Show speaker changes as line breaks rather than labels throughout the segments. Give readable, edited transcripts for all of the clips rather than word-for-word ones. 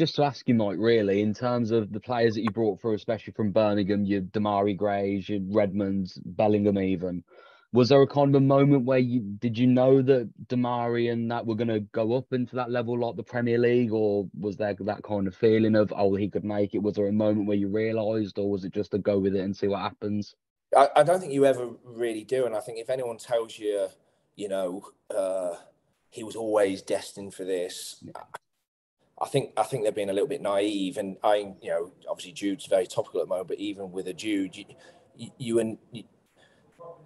just to ask you, Mike, really, in terms of the players that you brought through, especially from Birmingham, your Damari Grays, your Redmonds, Bellingham even, was there a kind of a moment where did you know that Damari and that were going to go up into that level like the Premier League, or was there that kind of feeling of, oh, he could make it? Was there a moment where you realised, or was it just to go with it and see what happens?
I don't think you ever really do. And I think if anyone tells you, he was always destined for this, I think they're being a little bit naive. And obviously Jude's very topical at the moment, but even with a Jude,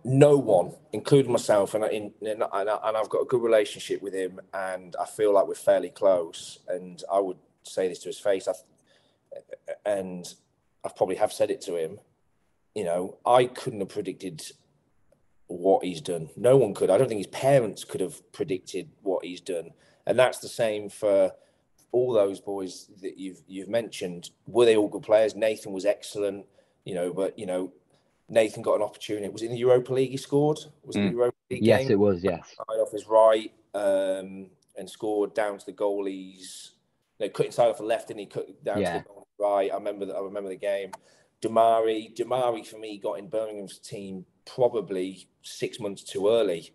no one, including myself, and I've got a good relationship with him, and I feel like we're fairly close. And I would say this to his face, and I probably have said it to him. I couldn't have predicted what he's done. No one could. I don't think his parents could have predicted what he's done. And that's the same for all those boys that you've mentioned. Were they all good players? Nathan was excellent, but Nathan got an opportunity. Was it in the Europa League he scored? Was it the Europa League game?
Yes, it was, yes.
Off his right and scored down to the goalies. Cut inside off the left and he cut down to the goal right. I remember the game. Damari for me got in Birmingham's team probably 6 months too early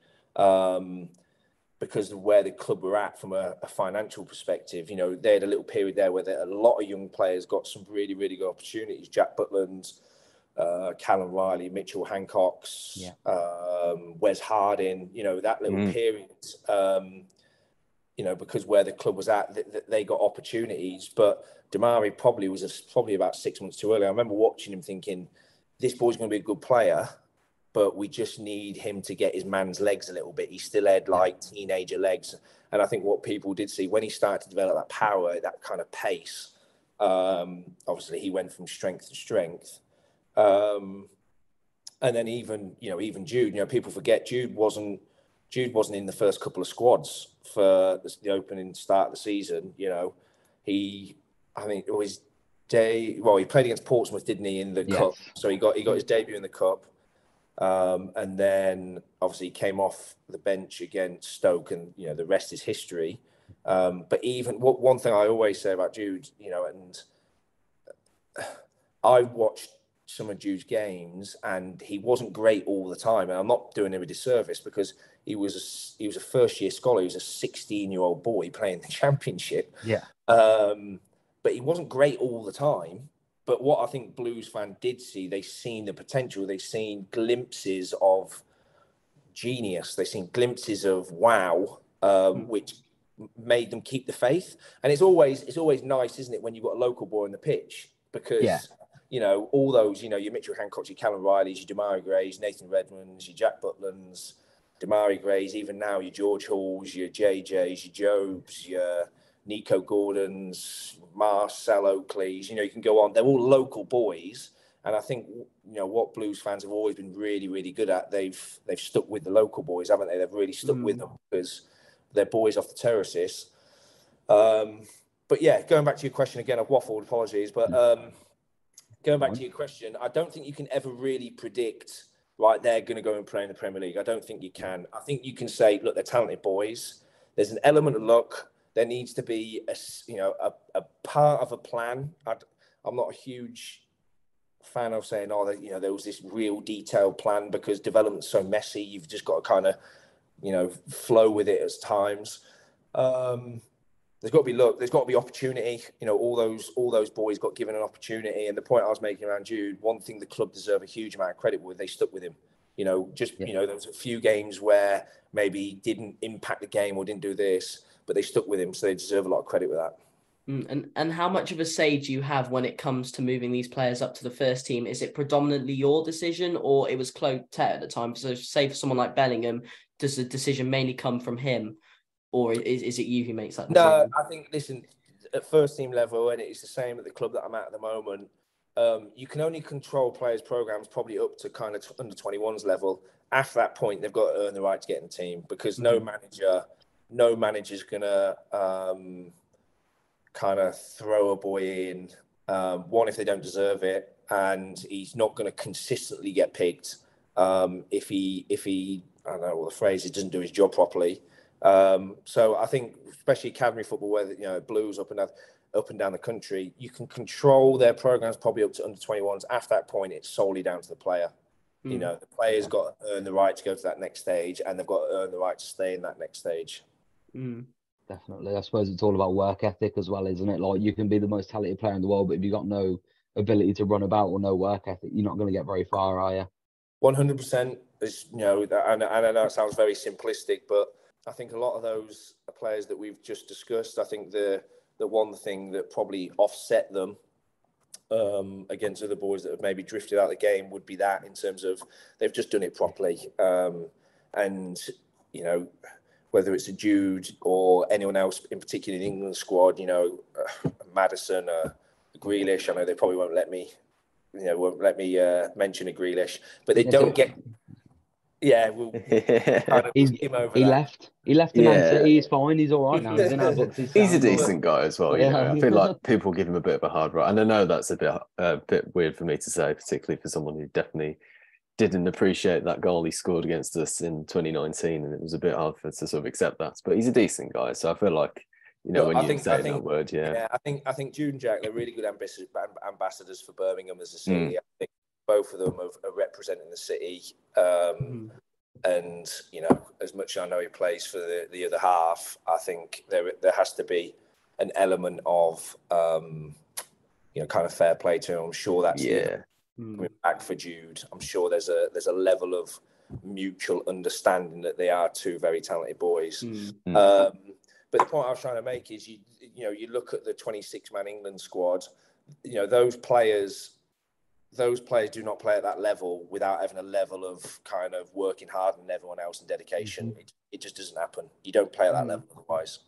because of where the club were at from a financial perspective. They had a little period there where a lot of young players got some really, really good opportunities. Jack Butland's, Callum Riley, Mitchell Hancock's, Wes Harding, that little period, because where the club was at, they got opportunities. But Damari probably was about 6 months too early. I remember watching him thinking, this boy's going to be a good player, but we just need him to get his man's legs a little bit. He still had teenager legs. And I think what people did see when he started to develop that power, that kind of pace, obviously he went from strength to strength. And then even Jude, people forget Jude wasn't in the first couple of squads for the opening start of the season. I think it was he played against Portsmouth, didn't he, in the cup? So he got his debut in the cup. And then obviously he came off the bench against Stoke, and the rest is history. But even one thing I always say about Jude, and I watched some of Jude's games, and he wasn't great all the time. And I'm not doing him a disservice because he was a first year scholar. He was a 16-year-old boy playing the Championship.
Yeah.
But he wasn't great all the time. But what I think Blues fan did see, they seen the potential. They seen glimpses of genius. They seen glimpses of wow, which made them keep the faith. And it's always nice, isn't it, when you've got a local boy on the pitch? Because all those, your Mitchell Hancocks, your Callum Rileys, your Damari Grays, Nathan Redmonds, your Jack Butlands, Damari Grays, even now your George Halls, your JJs, your Jobs, your Nico Gordons, Marcel Oakleys, you can go on. They're all local boys. And I think, what Blues fans have always been really, really good at, they've stuck with the local boys, haven't they? They've really stuck with them because they're boys off the terraces. But yeah, going back to your question again, I've waffled, apologies. But going back to your question, I don't think you can ever really predict, right, they're going to go and play in the Premier League. I don't think you can. I think you can say, look, they're talented boys. There's an element of luck. There needs to be a part of a plan. I'm not a huge fan of saying, there was this real detailed plan because development's so messy. You've just got to kind of, flow with it at times. There's got to be luck. There's got to be opportunity. All those boys got given an opportunity. And the point I was making around Jude, one thing the club deserve a huge amount of credit with, they stuck with him. There was a few games where maybe he didn't impact the game or didn't do this, but they stuck with him, so they deserve a lot of credit with that.
And how much of a say do you have when it comes to moving these players up to the first team? Is it predominantly your decision, or it was Claude Tet at the time? So say for someone like Bellingham, does the decision mainly come from him, or is it you who makes that decision?
No, I think, listen, at first team level, and it's the same at the club that I'm at the moment, you can only control players' programs probably up to kind of under 21s level. After that point, they've got to earn the right to get in the team because no manager's going to kind of throw a boy in, one, if they don't deserve it, and he's not going to consistently get picked if he I don't know what the phrase is, doesn't do his job properly. So I think, especially academy football, where Blues up and down, up and down the country. You can control their programs probably up to under 21s. After that point, it's solely down to the player. You know, the player's got to earn the right to go to that next stage, and they've got to earn the right to stay in that next stage.
Definitely. I suppose it's all about work ethic as well, isn't it? Like, you can be the most talented player in the world, but if you've got no ability to run about or no work ethic, you're not going to get very far, are you?
100%. Is, you know, and I know it sounds very simplistic, but I think a lot of those players that we've just discussed, I think the one thing that probably offset them against other boys that have maybe drifted out of the game would be that, in terms of they've just done it properly. And, you know, whether it's a Jude or anyone else in particular in the England squad, you know, Maddison, Grealish, I know they probably won't let me mention a Grealish, but they don't get. Yeah, we'll kind of skim over
he
that.
left. He left in Man City. He's fine. He's all right now. He's in our books.
He's a decent guy as well. You know, I feel like people give him a bit of a hard ride, and I know that's a bit weird for me to say, particularly for someone who definitely didn't appreciate that goal he scored against us in 2019, and it was a bit hard to sort of accept that. But he's a decent guy, so I feel like, you know, when you say that word,
I think Jude and Jack, they're really good ambassadors for Birmingham as a city. I think both of them are representing the city. And, you know, as much as I know he plays for the other half, I think there has to be an element of, you know, kind of fair play to him. I'm sure that's coming back for Jude. I'm sure there's a level of mutual understanding that they are two very talented boys. But the point I was trying to make is, you look at the 26-man England squad, you know, those players do not play at that level without having a level of kind of working hard than everyone else and dedication. It just doesn't happen. You don't play at that level otherwise.